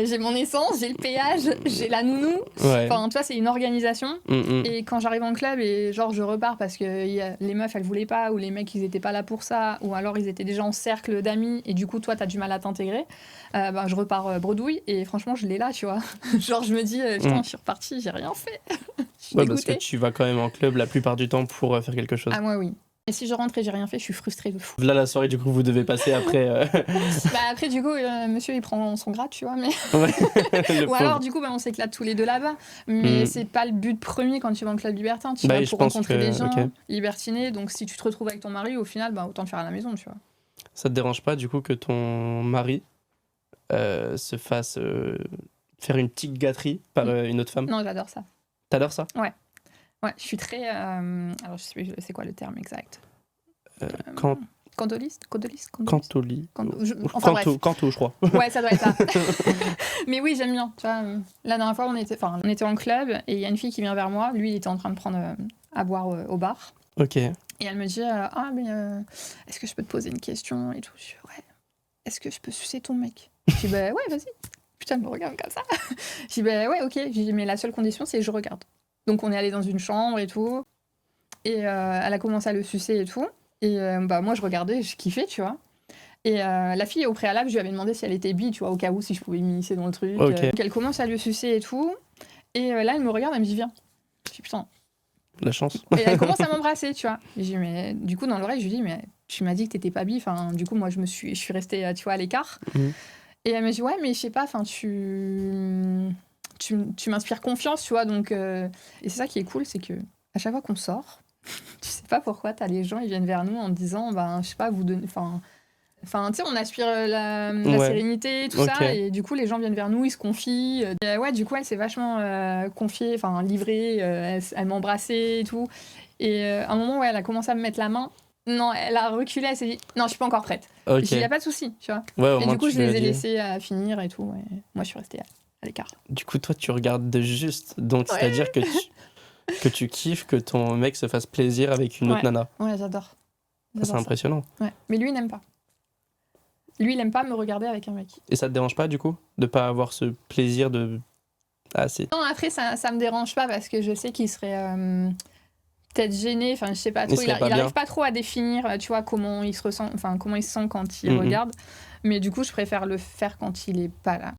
j'ai mon essence, j'ai le péage, j'ai la nounou. Ouais. Enfin, tu vois, c'est une organisation. Mm. Et quand j'arrive en club et genre je repars parce que les meufs elles voulaient pas, ou les mecs ils étaient pas là pour ça, ou alors ils étaient déjà en cercle d'amis et du coup toi t'as du mal à t'intégrer, je repars bredouille et franchement je l'ai là, tu vois. Genre je me dis, putain, je suis repartie, j'ai rien fait. Je suis Ouais, parce que dégoûtée. tu vas quand même en club la plupart du temps pour faire quelque chose. Ah, moi oui. Et si je rentre et j'ai rien fait, je suis frustrée de fou. Là, la soirée, du coup, vous devez passer après. Après, du coup, monsieur, il prend son grade, tu vois. Mais... Ouais, le Ou pauvre. alors, du coup, on s'éclate tous les deux là-bas. Mais Mm. c'est pas le but premier quand tu vas en club libertin. Tu Bah, vas je pour pense rencontrer que- des gens, ok. libertinés. Donc, si tu te retrouves avec ton mari, au final, autant le faire à la maison, tu vois. Ça te dérange pas, du coup, que ton mari se fasse faire une petite gâterie par une autre femme? Non, j'adore ça. T'adores ça? Ouais, je suis très... Alors, je sais plus, c'est quoi le terme exact? Candoliste. Cantoli. Enfin, bref. Canto, je crois. Ouais, ça doit être ça. Mais oui, j'aime bien. Tu vois, la dernière fois, on était en club et il y a une fille qui vient vers moi. Lui, il était en train de prendre à boire au bar. Ok. Et elle me dit est-ce que je peux te poser une question et tout. Je dis ouais. Est-ce que je peux sucer ton mec? Je dis ouais, vas-y. Putain, elle me regarde comme ça. Je dis ouais, ok. Je dis mais la seule condition, c'est que je regarde. Donc on est allé dans une chambre et tout. Et elle a commencé à le sucer et tout. Et moi, je regardais, je kiffais, tu vois. Et la fille, au préalable, je lui avais demandé si elle était bi, tu vois, au cas où, si je pouvais m'immiscer dans le truc. Ok. Donc elle commence à le sucer et tout. Et là, elle me regarde, elle me dit viens. Je dis putain. La chance. Et elle commence à m'embrasser, tu vois. Et je dis, mais du coup, dans l'oreille, je lui dis, mais tu m'as dit que t'étais pas bi. Enfin, du coup, moi, je suis restée, tu vois, à l'écart. Mhm. Et elle me dit, ouais, mais je sais pas, enfin, tu m'inspires confiance, tu vois. Donc, et c'est ça qui est cool, c'est que à chaque fois qu'on sort, tu sais pas pourquoi, t'as les gens, ils viennent vers nous en disant, je sais pas, vous donnez. Enfin, tu sais, on aspire la Ouais. sérénité, tout Ok. ça, et du coup, les gens viennent vers nous, ils se confient. Et, ouais, du coup, elle s'est vachement confiée, enfin, livrée, elle m'embrassait et tout. Et à un moment, ouais, elle a commencé à me mettre la main. Non, elle a reculé, elle s'est dit, non, je suis pas encore prête. Ok. Je dis, y a pas de souci, tu vois. Ouais, au Et moins du coup, tu je lui les as ai dit. laissés finir et tout, et moi, je suis restée à l'écart. Du coup, toi, tu regardes de juste. Donc, Ouais. c'est-à-dire que tu kiffes que ton mec se fasse plaisir avec une autre nana. Ouais, j'adore. Ça, c'est impressionnant. Ouais. Mais lui, il n'aime pas. Lui, il aime pas me regarder avec un mec. Et ça te dérange pas, du coup, de pas avoir ce plaisir de. Ah, si. Non, après, ça me dérange pas parce que je sais qu'il serait peut-être gêné. Enfin, je sais pas trop. serait pas Il arrive bien. pas trop à définir, tu vois, comment il se ressent, enfin, comment il se sent quand il Mhm. regarde. Mais du coup, je préfère le faire quand il est pas là.